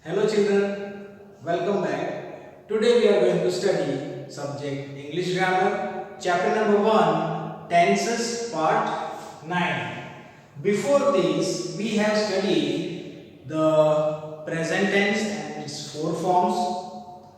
Hello children, welcome back. Today we are going to study subject English grammar, chapter number 1, tenses part 9. Before this, we have studied the present tense and its four forms.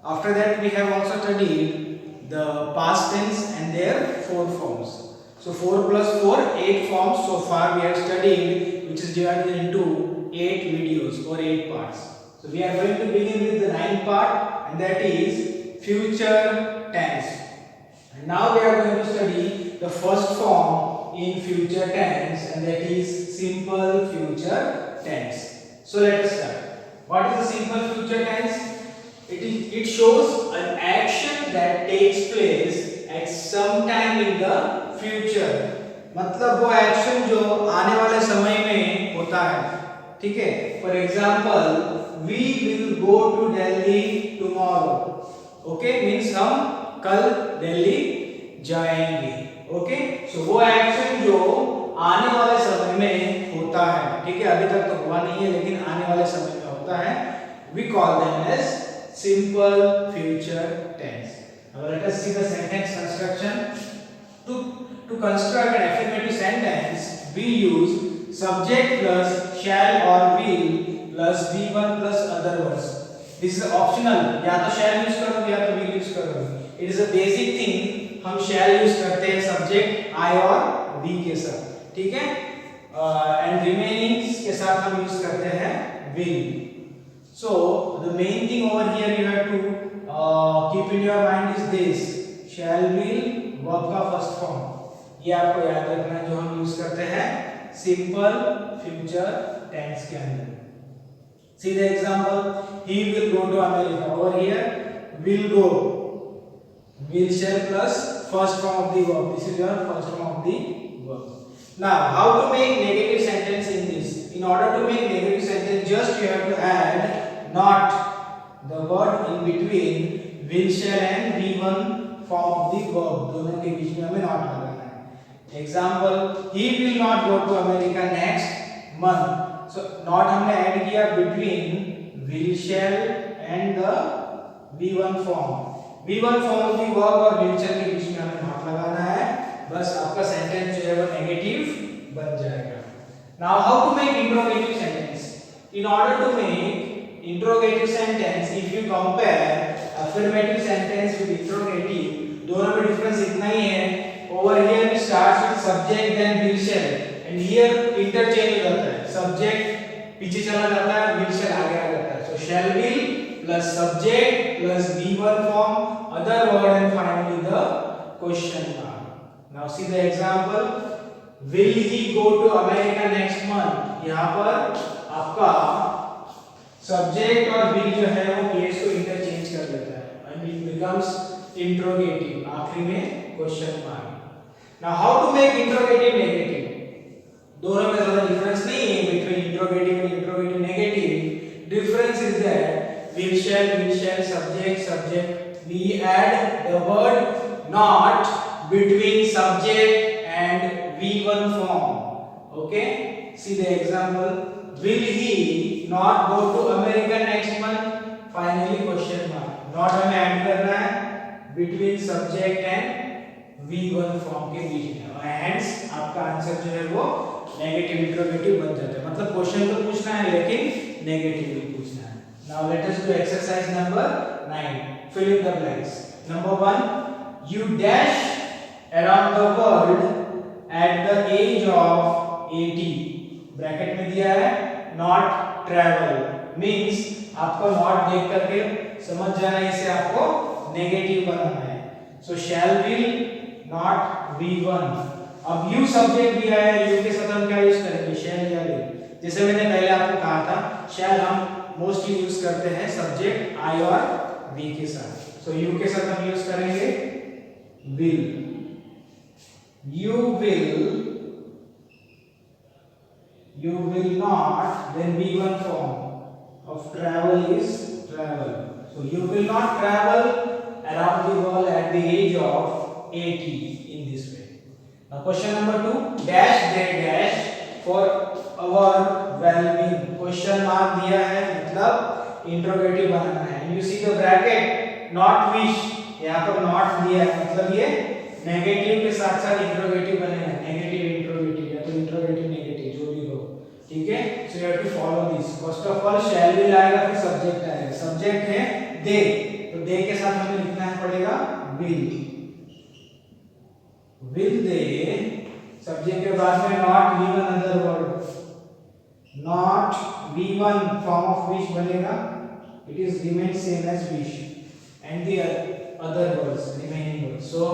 After that, we have also studied the past tense and their four forms. So 4 plus 4, 8 forms so far we have studied, which is divided into 8 videos or 8 parts. So we are going to begin with the ninth part, and that is future tense. And now we are going to study the first form in future tense, and that is simple future tense. So let us start. What is the simple future tense? It shows an action that takes place at some time in the future. मतलब वो action जो आने वाले समय में होता है, ठीक है. For example, we will go to Delhi tomorrow. Okay, means हम कल दिल्ली जाएंगे. ओके, सो वो एक्शन जो आने वाले समय में होता है, ठीक है, अभी तक तो हुआ नहीं है लेकिन आने वाले समय में होता है, we call them as simple future tense. Now let us see the sentence construction. To construct an affirmative sentence, we use subject plus shall or will plus V1 plus other words. This is optional. या तो shall use करोगे या तो will use करोगे. It is a basic thing. हम shall use करते हैं subject I और V के साथ, ठीक है, and remaining के साथ हम use करते हैं will. So the main thing over here you have to keep in your mind is this: shall will verb का first form. ये आपको याद रखना है जो हम यूज करते हैं simple future tense के अंदर. See the example: he will go to America. Over here, will go, will shall plus first form of the verb. This is your first form of the verb. Now, how to make negative sentence in this? In order to make negative sentence, just you have to add not, the word in between will shall and V1 form of the verb. दोनों के बीच में हमें not लगाना है. Example: he will not go to America next month. So not हमने add किया between will shall and the V1 form. V1 form of the verb और will shall के बीच में हमें not लगाना है. बस आपका sentence जो है वो negative बन जाएगा. Now how to make interrogative sentence? In order to make interrogative sentence, if you compare affirmative sentence with interrogative, दोनों में difference इतना ही है. Over here it starts with subject then will shall, and here interchange हो जाता है. Subject पीछे चला जाता है, will shall आगे आ जाता है. So shall will plus subject plus V1 form, other word, and finally the question mark. Now see the example: will he go to America next month? यहाँ पर आपका सब्जेक्ट और विल जो है वो केस को इंटरचेंज कर देता है एंड इट बिकम्स इंट्रोगेटिव, आखिरी में question mark. Now how to make interrogative negative? दोनों में ज्यादा डिफरेंस नहीं है between interrogative and interrogative negative. Difference is that will shall subject we add the word not between subject and V1 form. Okay, see the example: will he not go to America next month? Finally question mark. Not हमें add करना है between subject and V1 form के बीच में, और hence आपका answer जो है वो नेगेटिव इंट्रोगेटिव बन जाता है. मतलब क्वेश्चन तो पूछना है लेकिन नेगेटिव भी पूछना है. Now let us do exercise number 9. Fill in the blanks. Number 1, you dash around the world at the age of 80. Bracket में दिया है not travel, means आपको not देख करके समझ जाना है, इसे आपको नेगेटिव बनाना है. So shall will not V1. अब you सब्जेक्ट दिया है, you के साथ हम क्या यूज करेंगे, shall या will. जैसे मैंने पहले आपको कहा था, shall हम मोस्टली यूज करते हैं सब्जेक्ट I और V के साथ. So you के साथ हम यूज करेंगे will. You will not, then V1 form of travel is travel. So you will not travel around the world at the age of 80 in this way. Now question number 2, dash they dash for our well-being. Question mark दिया है, मतलब interrogative बनाना है। You see the bracket not wish, यहाँ पर not दिया है मतलब ये नेगेटिव के साथ साथ इंट्रोगेटिव बनेगा, नेगेटिव इंट्रोगेटिव या तो इंट्रोगेटिव नेगेटिव जो भी हो, ठीक है। So you have to follow this. First of all shall will आएगा, फिर सब्जेक्ट आएगा। सब्जेक्ट है दे, तो दे के साथ हमें लिखना है पड़ेगा विल, विल दे। सब्जेक्ट के बाद में not V one other word, not V one form of wish बनेगा, it is remain same as wish and the other words, remaining words. So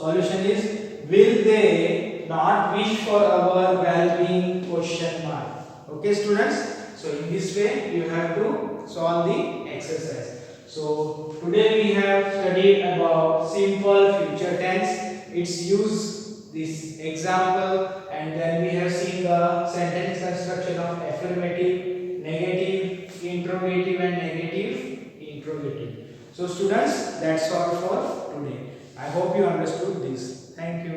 solution is, will they not wish for our well-being question mark. Okay students, so in this way you have to solve the exercise. So today we have studied about simple future tense, its use, this example, and then we have seen the sentence construction of affirmative, negative, interrogative and negative interrogative. So students, that's all for today. I hope you understood this. Thank you.